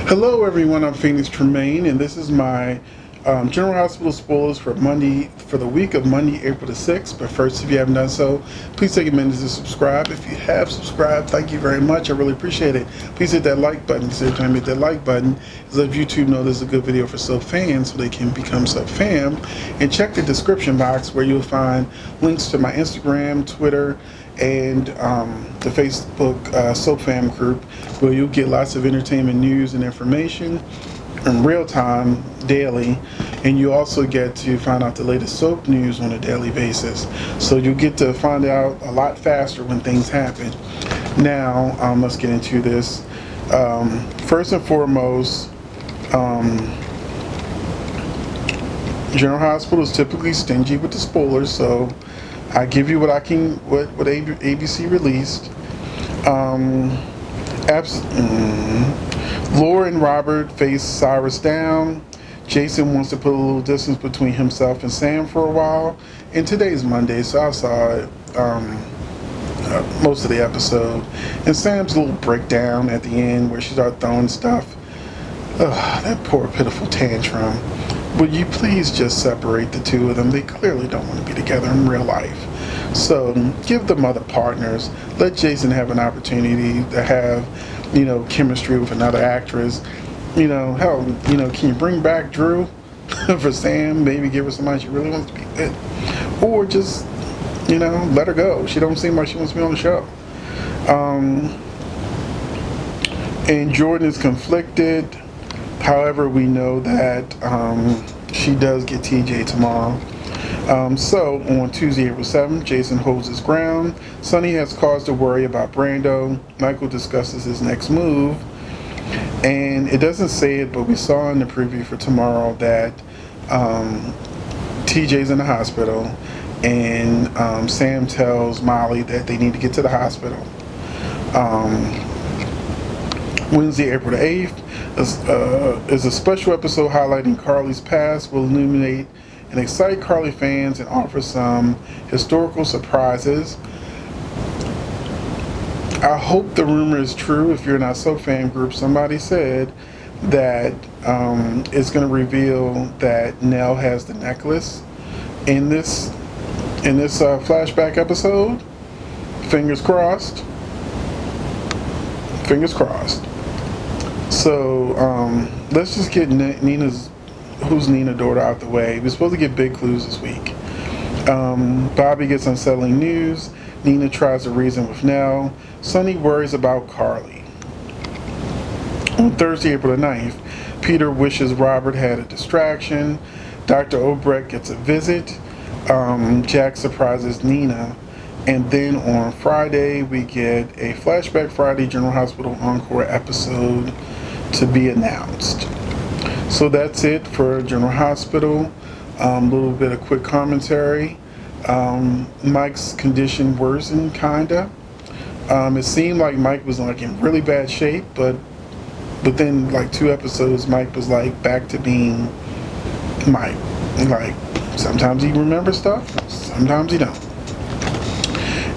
Hello, everyone. I'm Phoenix Tremayne, and this is my General Hospital spoilers for the week of Monday, April the 6th. But first, if you haven't done so, please take a minute to subscribe. If you have subscribed, thank you very much. I really appreciate it. Please hit that like button. Because every time you hit that like button, it lets YouTube know this is a good video for sub fans, so they can become sub fam. And check the description box where you'll find links to my Instagram, Twitter, and the Facebook Soap Fam group, where you'll get lots of entertainment news and information in real time, daily, and you also get to find out the latest soap news on a daily basis. So you'll get to find out a lot faster when things happen. Now, let's get into this. First and foremost, General Hospital is typically stingy with the spoilers, so I give you what ABC released. Laura and Robert face Cyrus down. Jason wants to put a little distance between himself and Sam for a while. And today's Monday, so I saw it most of the episode. And Sam's little breakdown at the end where she started throwing stuff. Ugh, that poor pitiful tantrum. Would you please just separate the two of them? They clearly don't want to be together in real life. So give them other partners. Let Jason have an opportunity to have, chemistry with another actress. Hell, can you bring back Drew for Sam? Maybe give her somebody she really wants to be with. Or just, let her go. She don't seem like she wants to be on the show. And Jordan is conflicted. However, we know that she does get TJ tomorrow. So on Tuesday, April 7th, Jason holds his ground. Sonny has cause to worry about Brando. Michael discusses his next move. And it doesn't say it, but we saw in the preview for tomorrow that TJ's in the hospital. And Sam tells Molly that they need to get to the hospital. Wednesday, April the 8th, is a special episode highlighting Carly's past. Will illuminate and excite Carly fans and offer some historical surprises. I hope the rumor is true. If you're in our Soap Fan group, somebody said that it's going to reveal that Nell has the necklace in this flashback episode. Fingers crossed. Fingers crossed. So let's just get Who's Nina daughter out the way. We're supposed to get big clues this week. Bobby gets unsettling news. Nina tries to reason with Nell. Sonny worries about Carly. On Thursday, April the 9th, Peter wishes Robert had a distraction. Dr. Obrecht gets a visit. Jack surprises Nina. And then on Friday, we get a Flashback Friday General Hospital Encore episode to be announced. So that's it for General Hospital. A little bit of quick commentary. Mike's condition worsened, kinda. It seemed like Mike was in really bad shape, but within 2 episodes, Mike was back to being Mike. Sometimes he remembers stuff, sometimes he don't.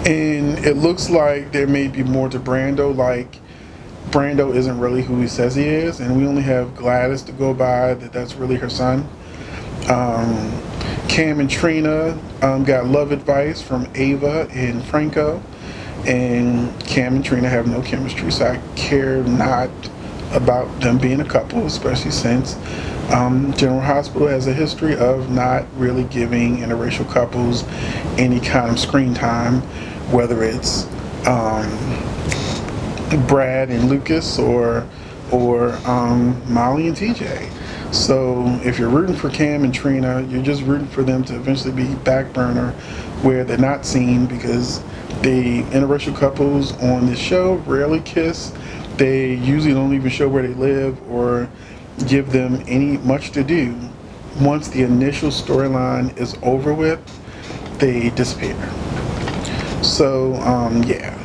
And it looks like there may be more to Brando. Brando isn't really who he says he is, and we only have Gladys to go by that's really her son. Cam and Trina got love advice from Ava and Franco, and Cam and Trina have no chemistry, so I care not about them being a couple, especially since General Hospital has a history of not really giving interracial couples any kind of screen time, whether it's Brad and Lucas or Molly and TJ. So if you're rooting for Cam and Trina, you're just rooting for them to eventually be back burner where they're not seen, because the interracial couples on this show rarely kiss. They usually don't even show where they live or give them much to do. Once the initial storyline is over with, they disappear. So yeah.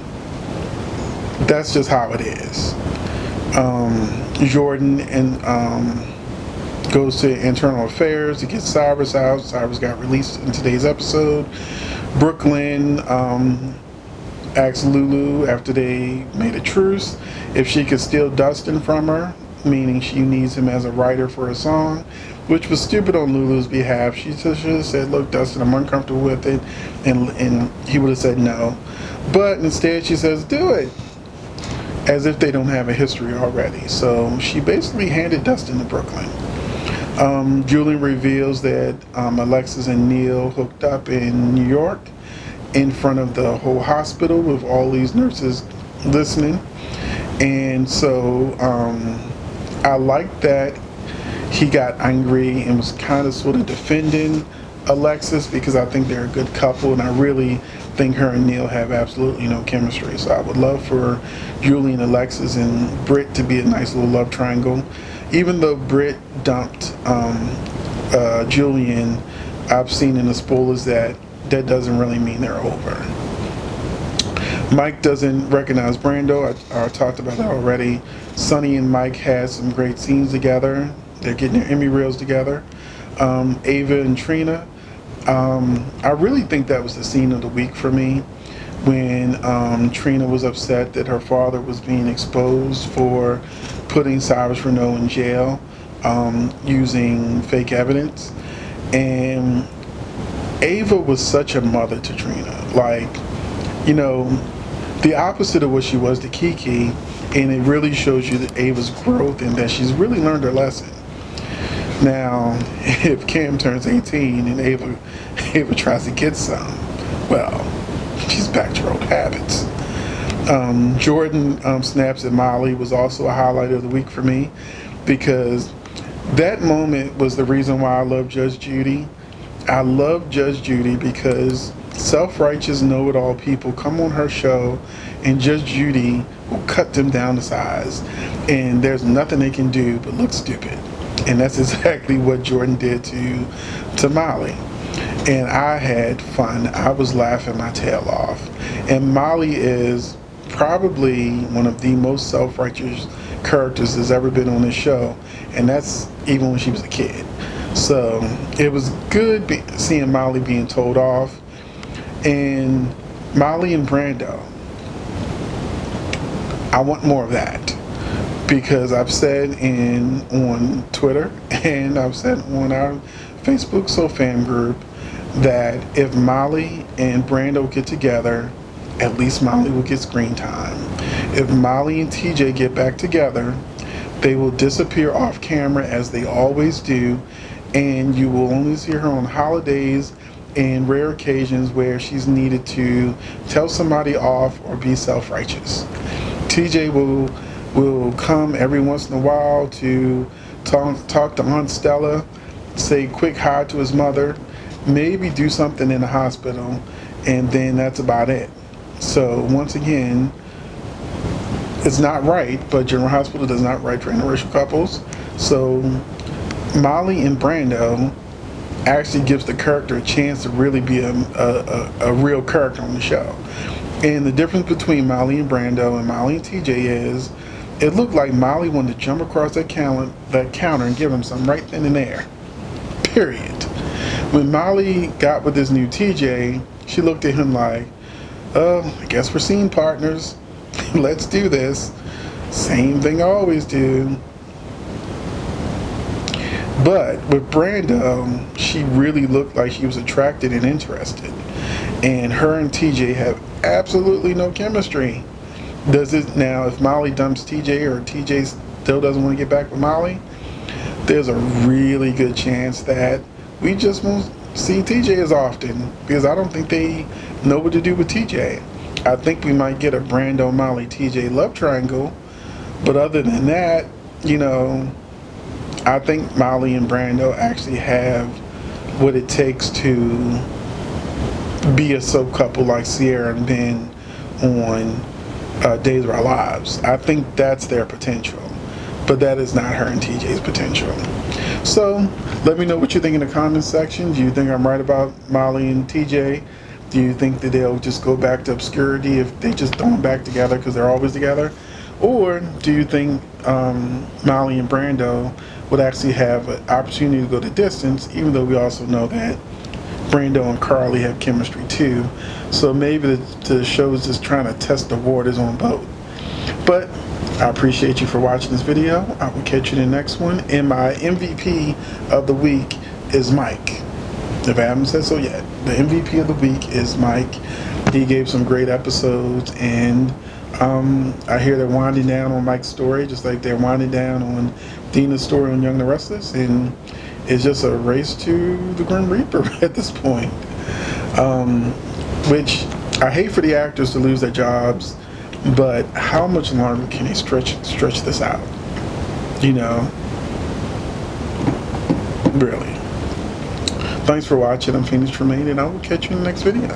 That's just how it is. Jordan goes to internal affairs to get Cyrus out. Cyrus got released in today's episode. Brooklyn asked Lulu, after they made a truce, if she could steal Dustin from her. meaning she needs him as a writer for a song, which was stupid on Lulu's behalf. She should have said, "Look, Dustin, I'm uncomfortable with it," and he would have said no. But instead, she says, "Do it," as if they don't have a history already. So she basically handed Dustin to Brooklyn. Julian reveals that Alexis and Neil hooked up in New York in front of the whole hospital with all these nurses listening. And so I like that he got angry and was kind of sort of defending Alexis, because I think they're a good couple, and I really think her and Neil have absolutely no chemistry. So I would love for Julian, Alexis, and Britt to be a nice little love triangle. Even though Britt dumped Julian, I've seen in the spoilers that doesn't really mean they're over. Mike doesn't recognize Brando. I talked about that already. Sonny and Mike had some great scenes together. They're getting their Emmy reels together. Ava and Trina. I really think that was the scene of the week for me, when Trina was upset that her father was being exposed for putting Cyrus Renault in jail using fake evidence. And Ava was such a mother to Trina. Like, the opposite of what she was to Kiki, and it really shows you that Ava's growth and that she's really learned her lesson. Now, if Cam turns 18 and Ava tries to get some, well, she's back to her old habits. Jordan snaps at Molly was also a highlight of the week for me, because that moment was the reason why I love Judge Judy. I love Judge Judy because self-righteous, know-it-all people come on her show, and Judge Judy will cut them down to size, and there's nothing they can do but look stupid. And that's exactly what Jordan did to Molly. And I had fun. I was laughing my tail off. And Molly is probably one of the most self-righteous characters that's ever been on this show, and that's even when she was a kid. So it was good seeing Molly being told off. And Molly and Brando, I want more of that, because I've said on Twitter and I've said on our Facebook Soul Fam group that if Molly and Brando get together, at least Molly will get screen time. If Molly and TJ get back together, they will disappear off camera as they always do, and you will only see her on holidays and rare occasions where she's needed to tell somebody off or be self-righteous. TJ will come every once in a while to talk to Aunt Stella, say quick hi to his mother, maybe do something in the hospital, and then that's about it. So once again, it's not right, but General Hospital does not write for interracial couples. So Molly and Brando actually gives the character a chance to really be a real character on the show. And the difference between Molly and Brando and Molly and TJ is, it looked like Molly wanted to jump across that counter and give him some right then and there. Period. When Molly got with this new TJ, she looked at him like, oh, I guess we're scene partners. Let's do this. Same thing I always do. But with Brando, she really looked like she was attracted and interested. And her and TJ have absolutely no chemistry. Does it now, if Molly dumps TJ or TJ still doesn't want to get back with Molly, there's a really good chance that we just won't see TJ as often, because I don't think they know what to do with TJ. I think we might get a Brando, Molly, TJ love triangle, but other than that, I think Molly and Brando actually have what it takes to be a soap couple like Sierra and Ben on Days of Our Lives. I think that's their potential, but that is not her and TJ's potential. So let me know what you think in the comments section. Do you think I'm right about Molly and TJ? Do you think that they'll just go back to obscurity if they just throw them back together because they're always together? Or do you think Molly and Brando would actually have an opportunity to go the distance, even though we also know that Brando and Carly have chemistry too? So maybe the show is just trying to test the waters on both. But I appreciate you for watching this video. I will catch you in the next one. And my MVP of the week is Mike. If I haven't said so yet, the MVP of the week is Mike. He gave some great episodes, and I hear they're winding down on Mike's story, just like they're winding down on Dina's story on Young and the Restless, and it's just a race to the Grim Reaper at this point. Which I hate for the actors to lose their jobs, but how much longer can they stretch this out? You know, really. Thanks for watching. I'm Tremayne, and I will catch you in the next video.